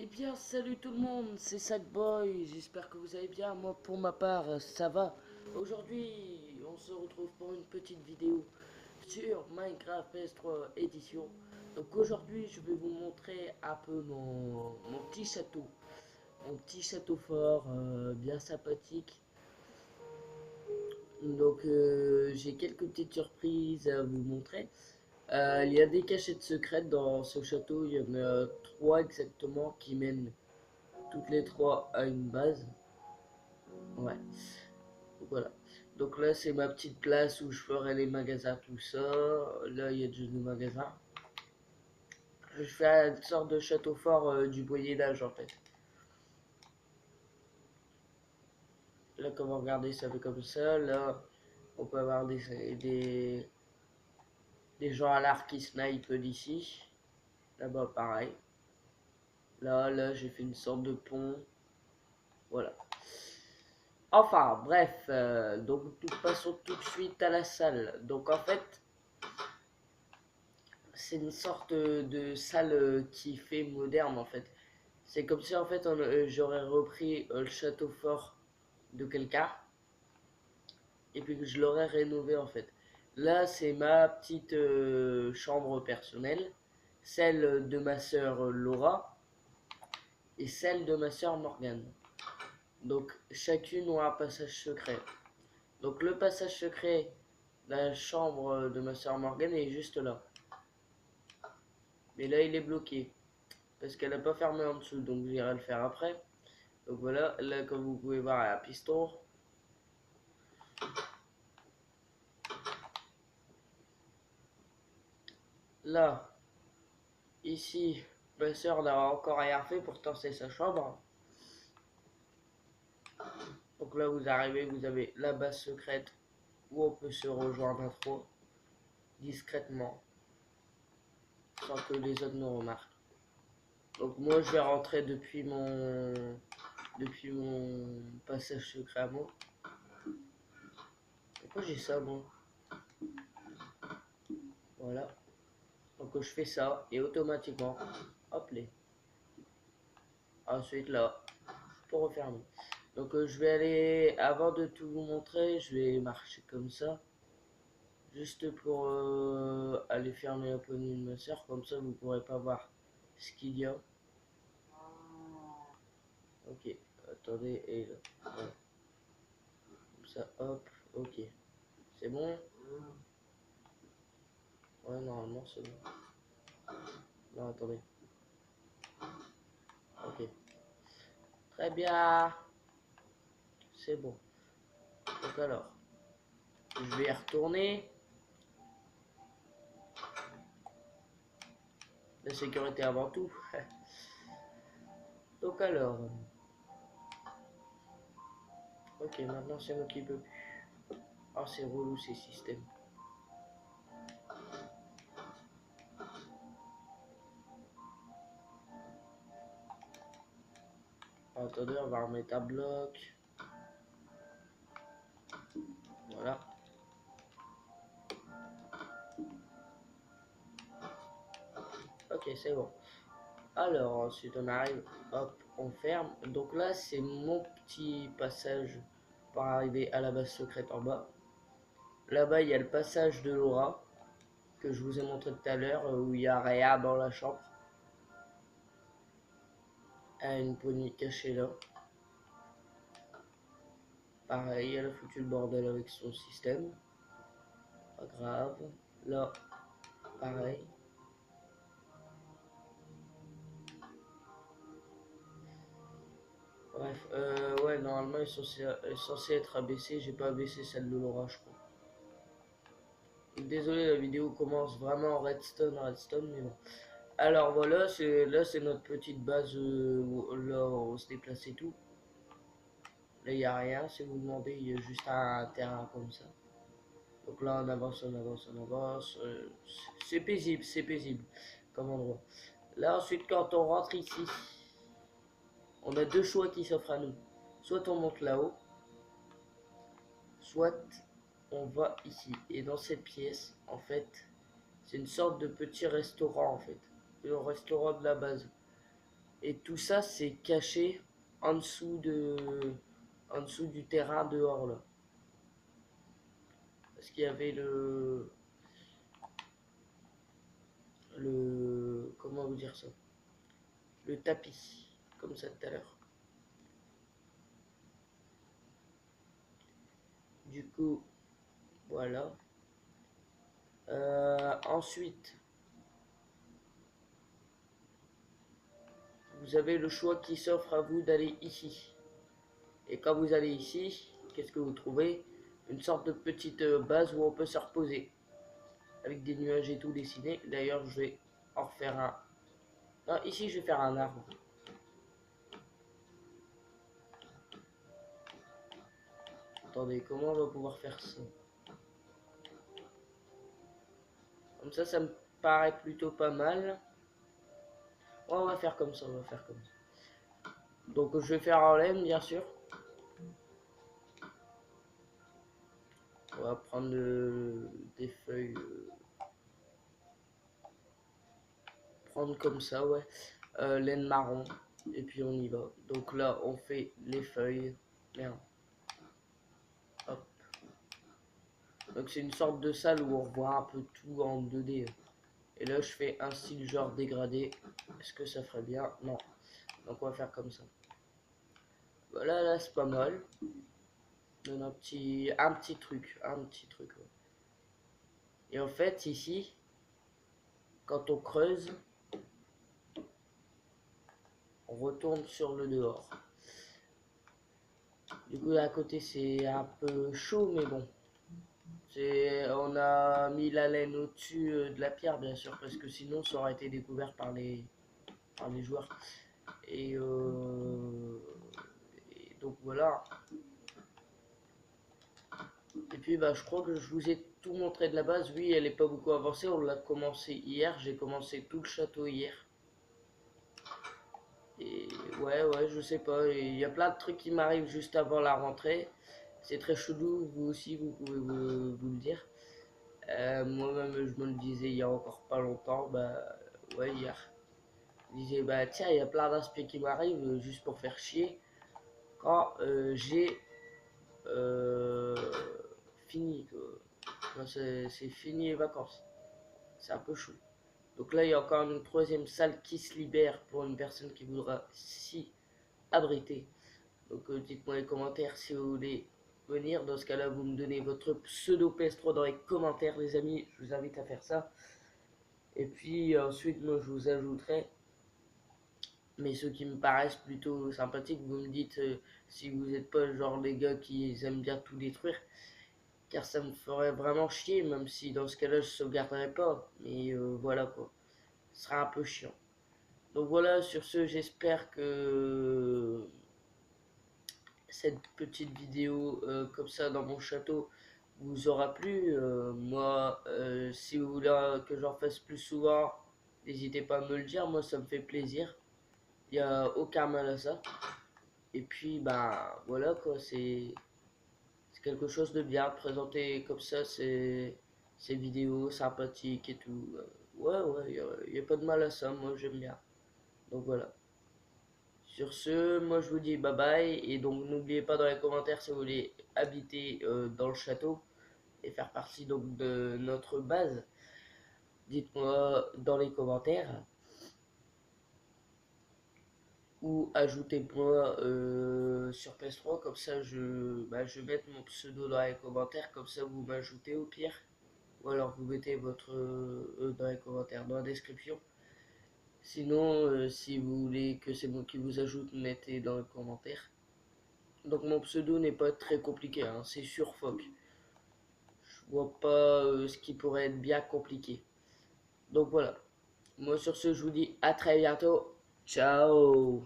Eh bien, salut tout le monde, c'est Sackboy, j'espère que vous allez bien. Moi, pour ma part, ça va. Aujourd'hui, on se retrouve pour une petite vidéo sur Minecraft PS3 édition. Donc aujourd'hui, je vais vous montrer un peu mon petit château. Mon petit château fort, bien sympathique. Donc j'ai quelques petites surprises à vous montrer. Il y a des cachettes secrètes dans ce château, il y en a trois exactement qui mènent toutes les trois à une base. Ouais, voilà. Donc là, c'est ma petite place où je ferai les magasins, tout ça. Là, il y a déjà des magasins. Je fais une sorte de château fort du Moyen-Âge en fait. Là, comme vous regardez, ça fait comme ça. Là, on peut avoir des gens à l'arc qui snipent d'ici. Là-bas, pareil. Là, j'ai fait une sorte de pont. Voilà. Enfin, bref, donc nous passons tout de suite à la salle. Donc en fait, c'est une sorte de salle qui fait moderne en fait. C'est comme si en fait j'aurais repris le château fort de quelqu'un et puis que je l'aurais rénové en fait. Là, c'est ma petite chambre personnelle, celle de ma sœur Laura et celle de ma sœur Morgane. Donc chacune a un passage secret. Donc le passage secret de la chambre de ma sœur Morgane est juste là. Mais là, il est bloqué parce qu'elle n'a pas fermé en dessous, donc j'irai le faire après. Donc voilà, là comme vous pouvez voir, il y a un piston. Là, ici, ma soeur n'a encore rien fait, pourtant c'est sa chambre. Donc là, vous arrivez, vous avez la base secrète où on peut se rejoindre à trois, discrètement, sans que les autres nous remarquent. Donc moi, je vais rentrer depuis mon passage secret à moi. Pourquoi j'ai ça, moi? Voilà. Donc je fais ça et automatiquement, hop les. Ensuite là, pour refermer. Donc je vais aller, avant de tout vous montrer, je vais marcher comme ça. Juste pour aller fermer la poignée de ma soeur, comme ça vous ne pourrez pas voir ce qu'il y a. Ok, attendez, et là, voilà. Comme ça, hop, ok. C'est bon? Ouais, normalement c'est bon. Non, attendez. Ok. Très bien. C'est bon. Donc alors, je vais y retourner. La sécurité avant tout. Donc alors, ok, maintenant c'est moi qui peux plus. Ah, c'est relou ces systèmes. Attendez, on va remettre un bloc. Voilà. Ok, c'est bon. Alors, ensuite on arrive, hop, on ferme. Donc là, c'est mon petit passage pour arriver à la base secrète en bas. Là-bas, il y a le passage de Laura, que je vous ai montré tout à l'heure, où il y a rien dans la chambre. Elle a une poignée cachée là. Pareil, elle a foutu le bordel avec son système. Pas grave. Là, pareil. Bref, ouais, normalement, il est censé être abaissé. J'ai pas abaissé celle de Laura, je crois. Désolé, la vidéo commence vraiment en redstone, mais bon. Alors voilà, là c'est notre petite base où là on se déplace et tout. Là il n'y a rien, si vous demandez, il y a juste un terrain comme ça. Donc là on avance, on avance, on avance. C'est paisible comme endroit. Là ensuite quand on rentre ici, on a deux choix qui s'offrent à nous. Soit on monte là-haut, soit on va ici. Et dans cette pièce, en fait, c'est une sorte de petit restaurant en fait. Le restaurant de la base. Et tout ça, c'est caché en dessous du terrain dehors là. Parce qu'il y avait comment vous dire ça? Le tapis, comme ça tout à l'heure. Du coup, voilà. Ensuite, vous avez le choix qui s'offre à vous d'aller ici. Et quand vous allez ici, qu'est-ce que vous trouvez? Une sorte de petite base où on peut se reposer. Avec des nuages et tout dessinés. D'ailleurs, je vais en refaire un. Non, ici, je vais faire un arbre. Attendez, comment on va pouvoir faire ça? Comme ça me paraît plutôt pas mal. Ouais, on va faire comme ça, on va faire comme ça. Donc, je vais faire en laine, bien sûr. On va prendre des feuilles. Prendre comme ça, ouais. Laine marron. Et puis on y va. Donc là, on fait les feuilles. Merde. Hop. Donc c'est une sorte de salle où on voit un peu tout en 2D. Et là, je fais un style genre dégradé. Est-ce que ça ferait bien? Non. Donc on va faire comme ça. Voilà, là, c'est pas mal. Donne un petit truc. Un petit truc. Ouais. Et en fait, ici, quand on creuse, on retourne sur le dehors. Du coup, à côté, c'est un peu chaud, mais bon. On a mis la laine au-dessus de la pierre, bien sûr, parce que sinon, ça aurait été découvert par les joueurs. Et, et donc, voilà. Et puis, bah, je crois que je vous ai tout montré de la base. Oui, elle n'est pas beaucoup avancée. On l'a commencé hier. J'ai commencé tout le château hier. Et ouais, je sais pas. Il y a plein de trucs qui m'arrivent juste avant la rentrée. C'est très chelou. Vous aussi, vous pouvez vous le dire. Moi-même, je me le disais il y a encore pas longtemps. Bah, ouais, hier. Je disais, bah, tiens, il y a plein d'aspects qui m'arrivent juste pour faire chier. Quand j'ai euh, fini. C'est fini les vacances. C'est un peu chaud. Donc là, il y a encore une troisième salle qui se libère pour une personne qui voudra s'y abriter. Donc dites-moi dans les commentaires si vous voulez venir. Dans ce cas-là, vous me donnez votre pseudo PS3 dans les commentaires, les amis. Je vous invite à faire ça. Et puis ensuite, moi, je vous ajouterai. Mais ceux qui me paraissent plutôt sympathiques, vous me dites si vous n'êtes pas le genre les gars qui aiment bien tout détruire. Car ça me ferait vraiment chier, même si dans ce cas-là, je sauvegarderais pas. Mais voilà quoi. Ce sera un peu chiant. Donc voilà, sur ce, j'espère que cette petite vidéo comme ça dans mon château vous aura plu. Moi, si vous voulez que j'en fasse plus souvent, n'hésitez pas à me le dire. Moi, ça me fait plaisir. Il n'y a aucun mal à ça. Et puis, bah voilà quoi, c'est quelque chose de bien. Présenter comme ça ces vidéos sympathiques et tout. Ouais, il n'y a pas de mal à ça. Moi, j'aime bien. Donc voilà. Sur ce, moi je vous dis bye bye. Et donc n'oubliez pas dans les commentaires si vous voulez habiter dans le château et faire partie donc de notre base. Dites-moi dans les commentaires. Ou ajoutez-moi sur PS3, comme ça je vais mettre mon pseudo dans les commentaires, comme ça vous m'ajoutez au pire. Ou alors vous mettez votre dans les commentaires, dans la description. Sinon, si vous voulez que c'est moi qui vous ajoute, mettez dans les commentaires. Donc mon pseudo n'est pas très compliqué, hein, c'est Surfoc. Je vois pas ce qui pourrait être bien compliqué. Donc voilà. Moi sur ce, je vous dis à très bientôt. Ciao.